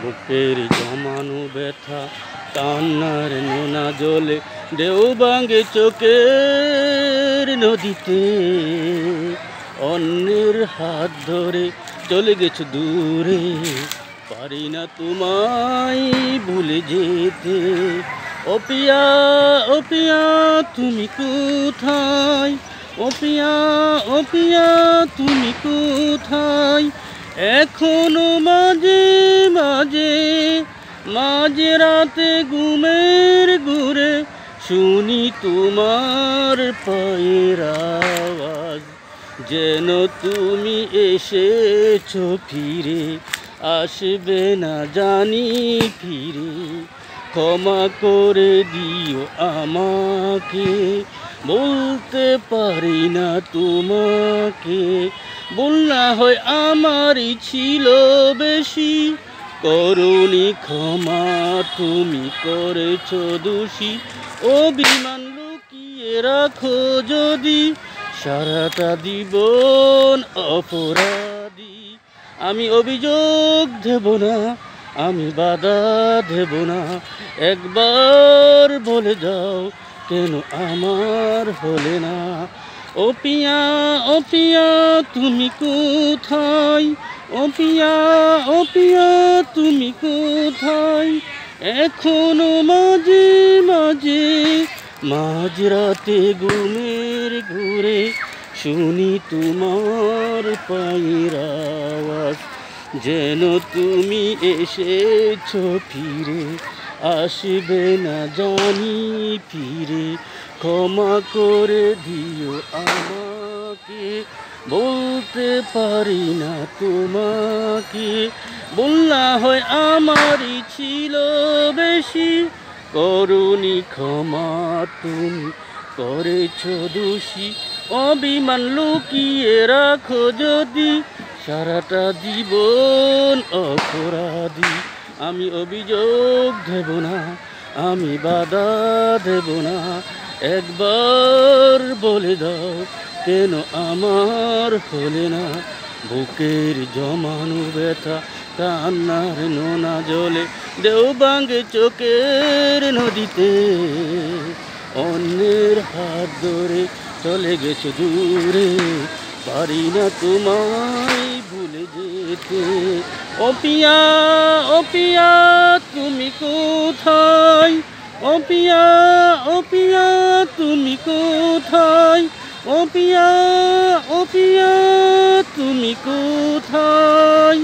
বুকের জমানো ব্যথা কান্নার নোনা জলে ঢেউ ভাঙে চোখের নদীতে। অন্যের হাত ধরে চলে গেছো দূরে, পারি না তোমায় ভুলে যেতে। ও পিয়া, ও পিয়া তুমি কোথায়? ও পিয়া, ও পিয়া তুমি কোথায়? এখনো মাঝে মাঝে মাঝে রাতে ঘুমের ঘুরে শুনি তোমার পায়ের আওয়াজ, যেন তুমি এসেছো ফিরে, আসবে না জানি ফিরে। ক্ষমা করে দিও আমাকে, বলতে পারি না তোমাকে। ভুল না হয় আমারই ছিল বেশি, করুণী ক্ষমা তুমি করেছো দোষী। অভিমান লুকিয়ে রাখো যদি, সারাটা জীবন অপরাধী। আমি অভিযোগ দেব না, আমি বাধা দেব না, একবার বলে যাও কেন আমার হলে না। ও পিয়া, ও পিয়া তুমি কোথায়? ও পিয়া, ও পিয়া তুমি কোথায়? এখনো মাঝে মাঝে মাঝরাতে ঘুমের ঘুরে শুনি তোমার পায়ের আওয়াজ, যেন তুমি এসেছো ফিরে, আসবে না জানি ফিরে। ক্ষমা করে দিও আমাকে, বলতে পারি না তোমাকে। ভুল না হয় আমারই ছিল বেশি, করুণী ক্ষমা তুমি করেছো দোষী। অভিমান লুকিয়ে রাখো যদি, সারাটা জীবন অপরাধী। আমি অভিযোগ দেব না, আমি বাধা দেব না, একবার বলে দাও কেন আমার হলে না। বুকের জমানো ব্যথা কান্নার নোনা জলে ঢেউ ভাঙে চোখের নদীতে। অন্যের হাত ধরে চলে গেছো দূরে, পারি না তোমায় ভুলে যেতে। ও পিয়া, ও পিয়া তুমি কোথায়? ও পিয়া, ও পিয়া তুমি কোথায়? ও পিয়া, ও পিয়া তুমি কোথায়?